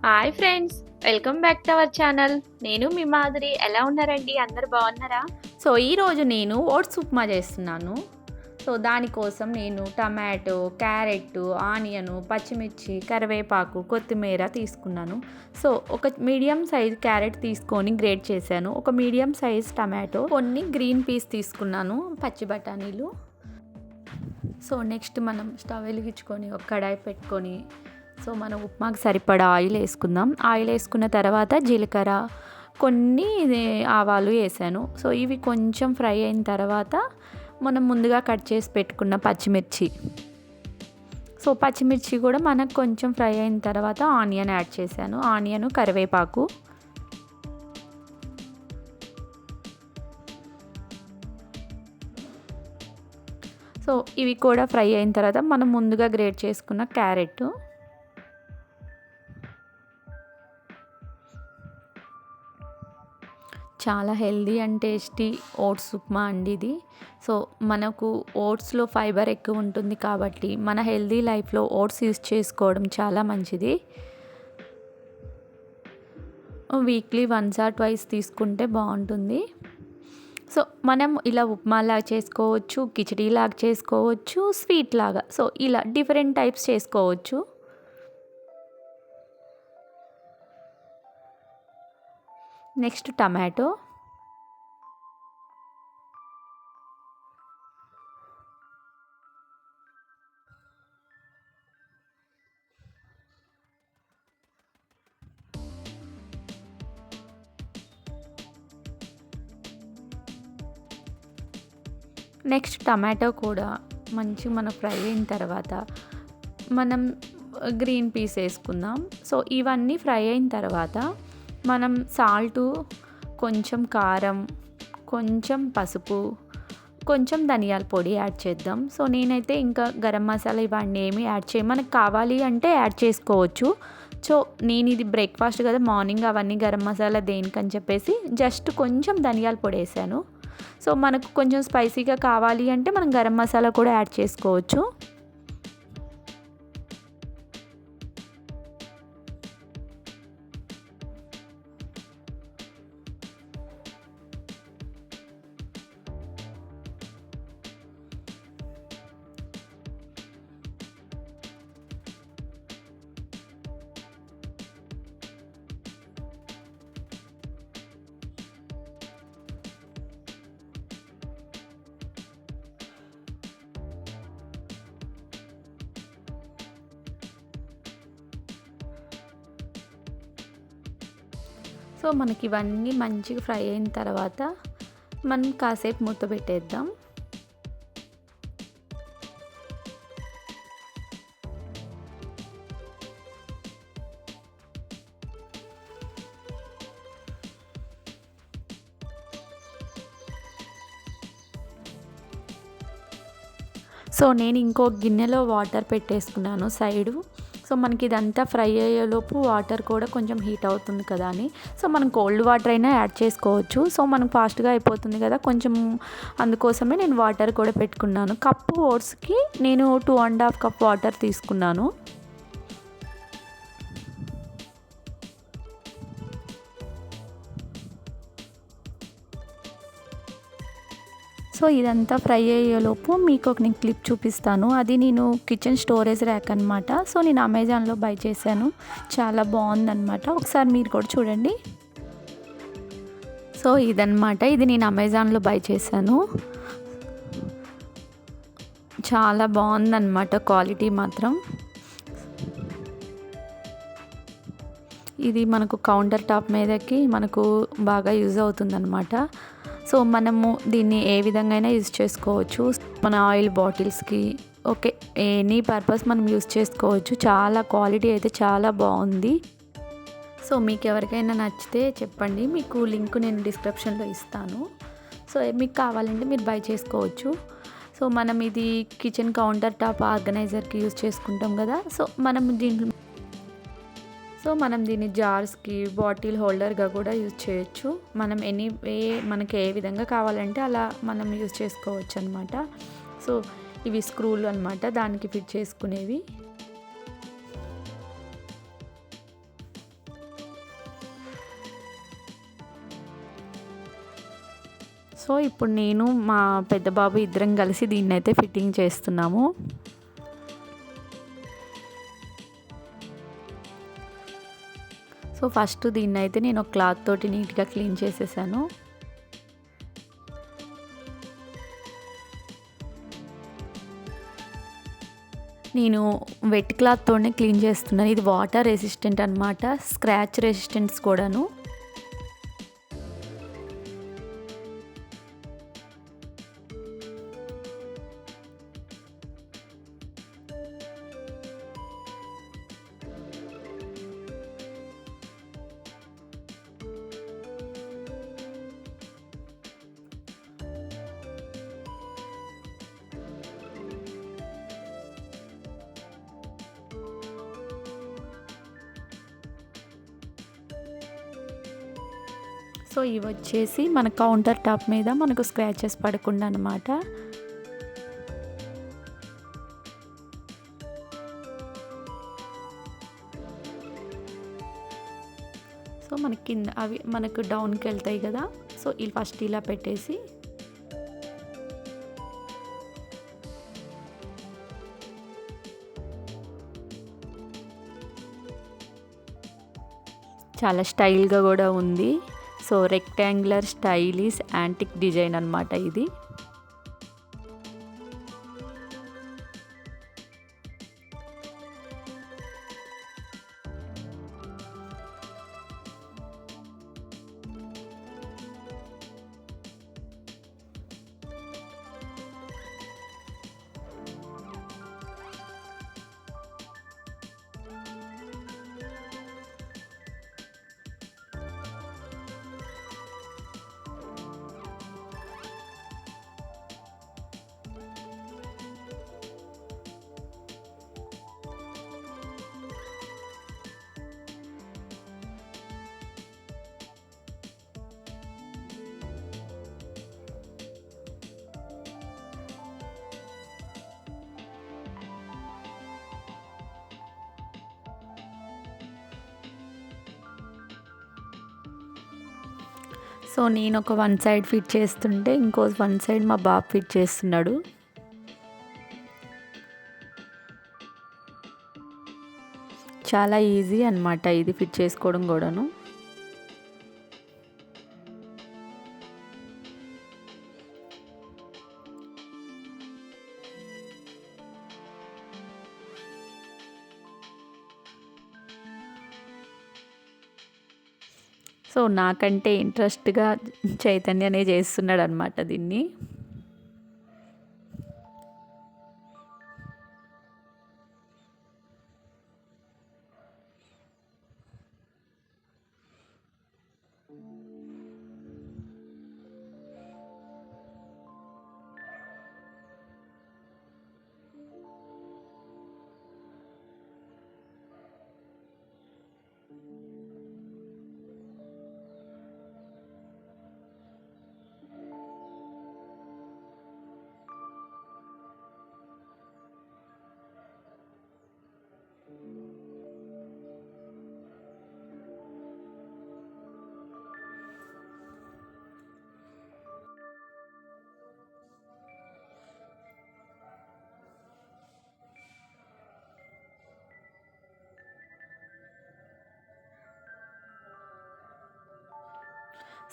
Hi friends, welcome back to our channel. నేను మీ మాధురి. ఎలా ఉన్నారండి? అందరు బాగున్నారా? సో ఈరోజు నేను ఓట్స్ ఉప్మా చేస్తున్నాను. సో దానికోసం నేను టమాటో, క్యారెట్, ఆనియన్, పచ్చిమిర్చి, కరివేపాకు, కొత్తిమీర తీసుకున్నాను. సో ఒక మీడియం సైజ్ క్యారెట్ తీసుకొని గ్రేట్ చేశాను. ఒక మీడియం సైజ్ టమాటో, కొన్ని గ్రీన్ పీస్ తీసుకున్నాను, పచ్చి బఠానీలు. సో నెక్స్ట్ మనం స్టవ్ వెలిగించుకొని ఒక కడాయి పెట్టుకొని సో మనం ఉప్మాకి సరిపడా ఆయిల్ వేసుకుందాం. ఆయిల్ వేసుకున్న తర్వాత జీలకర్ర, కొన్ని ఆవాలు వేసాను. సో ఇవి కొంచెం ఫ్రై అయిన తర్వాత మనం ముందుగా కట్ చేసి పెట్టుకున్న పచ్చిమిర్చి, సో పచ్చిమిర్చి కూడా మనకు కొంచెం ఫ్రై అయిన తర్వాత ఆనియన్ యాడ్ చేశాను. ఆనియన్, కరివేపాకు. సో ఇవి కూడా ఫ్రై అయిన తర్వాత మనం ముందుగా గ్రేట్ చేసుకున్న క్యారెట్, చాలా healthy and tasty oats upma అండి ఇది. సో మనకు ఓట్స్లో ఫైబర్ ఎక్కువ ఉంటుంది కాబట్టి మన హెల్దీ లైఫ్లో ఓట్స్ యూస్ చేసుకోవడం చాలా మంచిది. వీక్లీ వన్స్ ఆర్ ట్వైస్ తీసుకుంటే బాగుంటుంది. సో మనం ఇలా ఉప్మాలాగా చేసుకోవచ్చు, కిచడీలాగా చేసుకోవచ్చు, స్వీట్ లాగా. సో ఇలా డిఫరెంట్ టైప్స్ చేసుకోవచ్చు. Next tomato. నెక్స్ట్ టమాటో కూడా మంచి మన ఫ్రై అయిన తర్వాత మనం గ్రీన్ పీస్ వేసుకుందాం. సో ఇవన్నీ ఫ్రై అయిన తర్వాత మనం సాల్టు, కొంచెం కారం, కొంచెం పసుపు, కొంచెం ధనియాల పొడి యాడ్ చేద్దాం. సో నేనైతే ఇంకా గరం మసాలా ఇవన్నీ ఏమి యాడ్ చేయ, మనకు కావాలి అంటే యాడ్ చేసుకోవచ్చు. సో నేను ఇది బ్రేక్ఫాస్ట్ కదా, మార్నింగ్ అవన్నీ గరం మసాలా దేనికని చెప్పేసి జస్ట్ కొంచెం ధనియాల పొడి వేసాను. సో మనకు కొంచెం స్పైసీగా కావాలి అంటే మనం గరం మసాలా కూడా యాడ్ చేసుకోవచ్చు. సో మనకి ఇవన్నీ మంచిగా ఫ్రై అయిన తర్వాత మనం కాసేపు మూత పెట్టేద్దాం. సో నేను ఇంకో గిన్నెలో వాటర్ పెట్టేసుకున్నాను సైడు. సో మనకి ఇదంతా ఫ్రై అయ్యేలోపు వాటర్ కూడా కొంచెం హీట్ అవుతుంది కదా అని, సో మనం కోల్డ్ వాటర్ అయినా యాడ్ చేసుకోవచ్చు. సో మనకు ఫాస్ట్గా అయిపోతుంది కదా కొంచెం, అందుకోసమే నేను వాటర్ కూడా పెట్టుకున్నాను. కప్పు ఓట్స్కి నేను 2.5 కప్ వాటర్ తీసుకున్నాను. సో ఇదంతా ఫ్రై అయ్యేలోపు మీకు ఒక నేను క్లిప్ చూపిస్తాను. అది నేను కిచెన్ స్టోరేజ్ ర్యాక్ అనమాట. సో నేను అమెజాన్లో బై చేశాను, చాలా బాగుందన్నమాట. ఒకసారి మీరు కూడా చూడండి. సో ఇదన్నమాట, ఇది నేను అమెజాన్లో బై చేశాను. చాలా బాగుందన్నమాట క్వాలిటీ మాత్రం. ఇది మనకు కౌంటర్ టాప్ మీదకి మనకు బాగా యూజ్ అవుతుందన్నమాట. సో మనము దీన్ని ఏ విధంగా అయినా యూజ్ చేసుకోవచ్చు. మన ఆయిల్ బాటిల్స్కి, ఓకే, ఎనీ పర్పస్ మనం యూజ్ చేసుకోవచ్చు. చాలా క్వాలిటీ అయితే చాలా బాగుంది. సో మీకు ఎవరికైనా నచ్చితే చెప్పండి, మీకు లింక్ నేను డిస్క్రిప్షన్లో ఇస్తాను. సో మీకు కావాలంటే మీరు బై చేసుకోవచ్చు. సో మనం ఇది కిచెన్ కౌంటర్ టాప్ ఆర్గనైజర్కి యూజ్ చేసుకుంటాం కదా. సో మనం దీన్ని జార్స్కి, బాటిల్ హోల్డర్గా కూడా యూజ్ చేయొచ్చు. మనం మనకి ఏ విధంగా కావాలంటే అలా మనం యూజ్ చేసుకోవచ్చు అనమాట. సో ఇవి స్క్రూలు అనమాట, దానికి ఫిట్ చేసుకునేవి. సో ఇప్పుడు నేను మా పెద్ద బాబు ఇద్దరం కలిసి దీన్నైతే ఫిట్టింగ్ చేస్తున్నాము. సో ఫస్ట్ దీన్నైతే నేను ఒక క్లాత్ తోటి నీట్గా క్లీన్ చేసేసాను. నేను వెట్ క్లాత్తోనే క్లీన్ చేస్తున్నాను. ఇది వాటర్ రెసిస్టెంట్ అనమాట, స్క్రాచ్ రెసిస్టెంట్స్ కూడాను. సో ఇవి వచ్చేసి మన కౌంటర్ టాప్ మీద మనకు స్క్రాచెస్ పడకుండా అనమాట. సో మనకి కింద అవి మనకు డౌన్కి వెళ్తాయి కదా. సో ఇది ఫస్ట్ ఇలా పెట్టేసి చాలా స్టైల్గా కూడా ఉంది. So rectangular stylish antique design అనమాట ఇది. సో నేను ఒక వన్ సైడ్ ఫిట్ చేస్తుంటే ఇంకో వన్ సైడ్ మా బాబు ఫిట్ చేస్తున్నాడు. చాలా ఈజీ అన్నమాట ఇది ఫిట్ చేసుకోవడం కూడాను. సో నాకంటే ఇంట్రెస్ట్గా చైతన్యనే చేస్తున్నాడు అనమాట దీన్ని.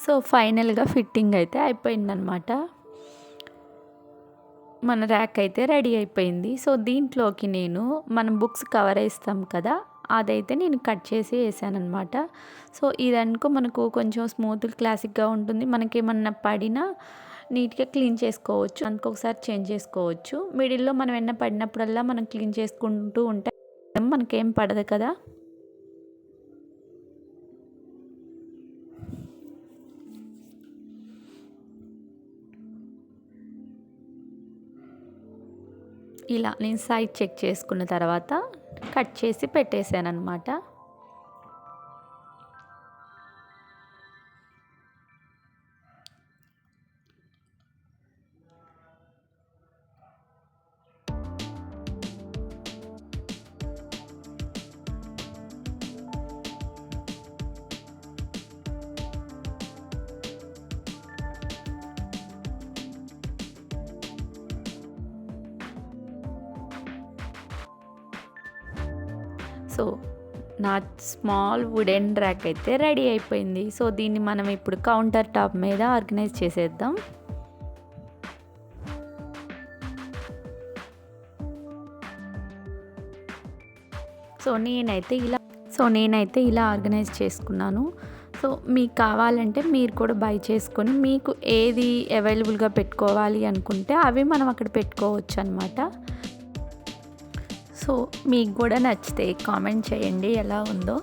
సో ఫైనల్గా ఫిట్టింగ్ అయితే అయిపోయిందనమాట. మన ర్యాక్ అయితే రెడీ అయిపోయింది. సో దీంట్లోకి నేను మనం బుక్స్ కవర్ వేస్తాం కదా, అదైతే నేను కట్ చేసి వేసానమాట. సో ఇదనుకో మనకు కొంచెం స్మూత్ క్లాసిక్గా ఉంటుంది. మనకేమన్నా పడినా నీట్గా క్లీన్ చేసుకోవచ్చు, అందుకు ఒకసారి చేంజ్ చేసుకోవచ్చు. మిడిల్లో మనం ఏమన్నా పడినప్పుడల్లా మనం క్లీన్ చేసుకుంటూ ఉంటే మనకేం పడదు కదా. ఇలా నేను సైజ్ చెక్ చేసుకున్న తర్వాత కట్ చేసి పెట్టేశాను అనమాట. సో నా స్మాల్ వుడెన్ ర్యాక్ అయితే రెడీ అయిపోయింది. సో దీన్ని మనం ఇప్పుడు కౌంటర్ టాప్ మీద ఆర్గనైజ్ చేసేద్దాం. సో నేనైతే ఇలా ఆర్గనైజ్ చేసుకున్నాను. సో మీకు కావాలంటే మీరు కూడా బై చేసుకొని మీకు ఏది అవైలబుల్గా పెట్టుకోవాలి అనుకుంటే అవి మనం అక్కడ పెట్టుకోవచ్చు అనమాట. సో మీకు కూడా నచ్చితే కామెంట్ చేయండి ఎలా ఉందో.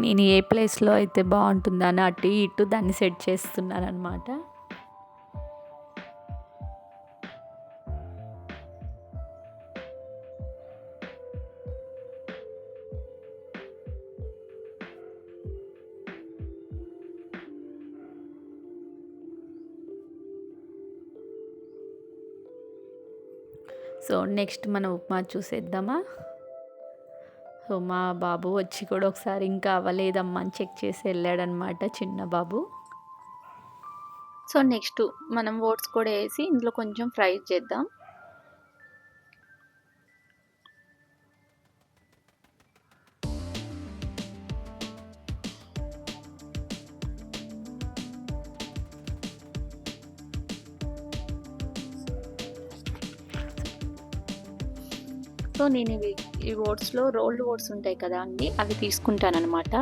నేను ఏ ప్లేస్లో అయితే బాగుంటుందని అటు ఇటు దాన్ని సెట్ చేస్తున్నాను అనమాట. సో నెక్స్ట్ మన ఉప్మా చూసేద్దామా. సో మా బాబు వచ్చి కూడా ఒకసారి ఇంకా అవ్వలేదమ్మా అని చెక్ చేసి వెళ్ళాడనమాట, చిన్న బాబు. సో నెక్స్ట్ మనం ఓట్స్ కూడా వేసి ఇందులో కొంచెం ఫ్రై చేద్దాం. సో నేను ఈ ఓట్స్లో రోల్డ్ ఓట్స్ ఉంటాయి కదా అండి, అవి తీసుకుంటాను అనమాట.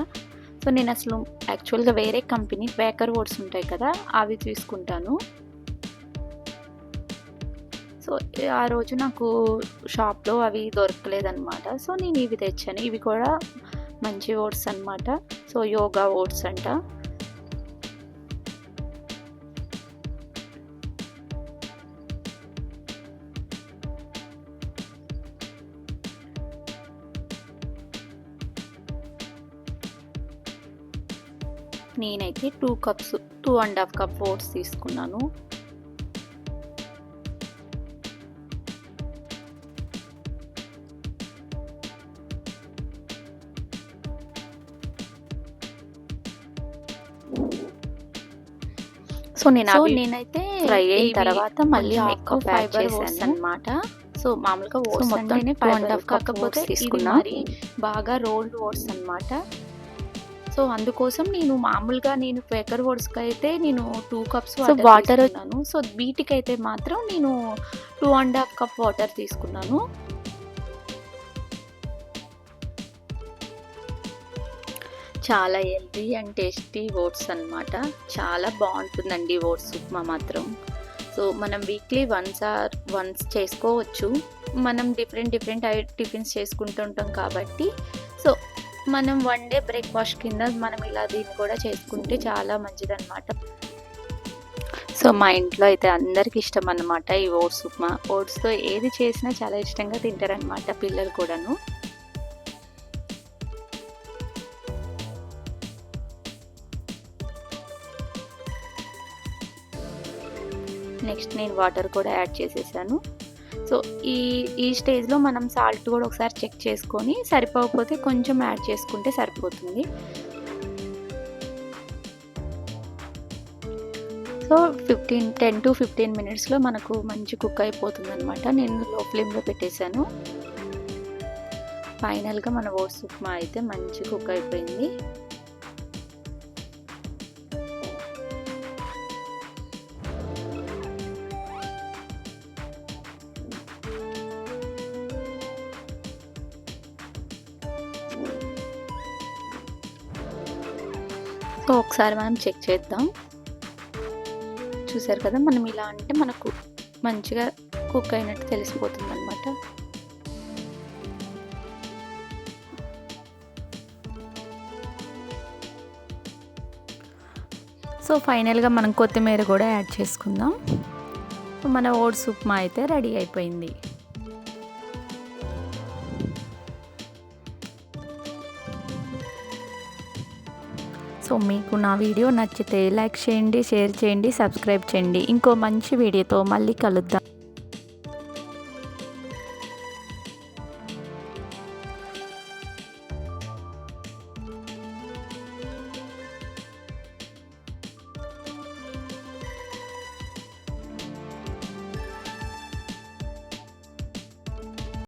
సో నేను అసలు యాక్చువల్గా వేరే కంపెనీ బేకర్ ఓట్స్ ఉంటాయి కదా అవి తీసుకుంటాను. సో ఆ రోజు నాకు షాప్లో అవి దొరకలేదన్నమాట. సో నేను ఇవి తెచ్చాను. ఇవి కూడా మంచి ఓట్స్ అనమాట. సో యోగా ఓట్స్ అంట. నేనైతే 2.5 కప్ ఓట్స్ తీసుకున్నాను. సో నేనైతే ఫ్రై అయిన తర్వాత మళ్ళీ ఎక్కువ ఫైబర్ ఓట్స్ అన్నమాట. సో మామూలుగా ఓట్స్ మొత్తం 2.5 కాకపోతే తీసుకున్నా, బాగా రోల్డ్ ఓట్స్ అన్నమాట. సో అందుకోసం నేను మామూలుగా బేకర్ ఓట్స్కి అయితే నేను 2 కప్స్ వాటర్ తీసుకున్నాను. సో వీటికి అయితే మాత్రం నేను 2.5 కప్ వాటర్ తీసుకున్నాను. చాలా హెల్తీ అండ్ టేస్టీ ఓట్స్ అన్నమాట. చాలా బాగుంటుందండి ఓట్స్ ఉప్మా మాత్రం. సో మనం వీక్లీ వన్స్ చేసుకోవచ్చు. మనం డిఫరెంట్ టిఫిన్స్ చేసుకుంటుంటాం కాబట్టి సో మనం వన్ డే బ్రేక్ఫాస్ట్ కింద మనం ఇలా దీన్ని కూడా చేసుకుంటే చాలా మంచిదన్నమాట. సో మా ఇంట్లో అయితే అందరికి ఇష్టం అన్నమాట ఈ ఓట్స్ ఉప్మా. ఓట్స్తో ఏది చేసినా చాలా ఇష్టంగా తింటారనమాట పిల్లలు కూడాను. నెక్స్ట్ నేను వాటర్ కూడా యాడ్ చేసేసాను. సో ఈ స్టేజ్లో మనం సాల్ట్ కూడా ఒకసారి చెక్ చేసుకొని సరిపోకపోతే కొంచెం యాడ్ చేసుకుంటే సరిపోతుంది. సో 10 to 15 మినిట్స్లో మనకు మంచి కుక్ అయిపోతుంది అనమాట. నేను లో ఫ్లేమ్లో పెట్టేశాను. ఫైనల్గా మన ఓట్స్ ఉప్మా అయితే మంచి కుక్ అయిపోయింది. సో ఒకసారి మనం చెక్ చేద్దాం. చూసారు కదా, మనం ఇలా అంటే మనకు మంచిగా కుక్ అయినట్టు తెలిసిపోతుంది అనమాట. సో ఫైనల్గా మనం కొత్తిమీర కూడా యాడ్ చేసుకుందాం. మన ఓట్స్ ఉప్మా అయితే రెడీ అయిపోయింది. సో మీకు నా వీడియో నచ్చితే లైక్ చేయండి, షేర్ చేయండి, సబ్స్క్రైబ్ చేయండి. ఇంకో మంచి వీడియోతో మళ్ళీ కలుద్దాం.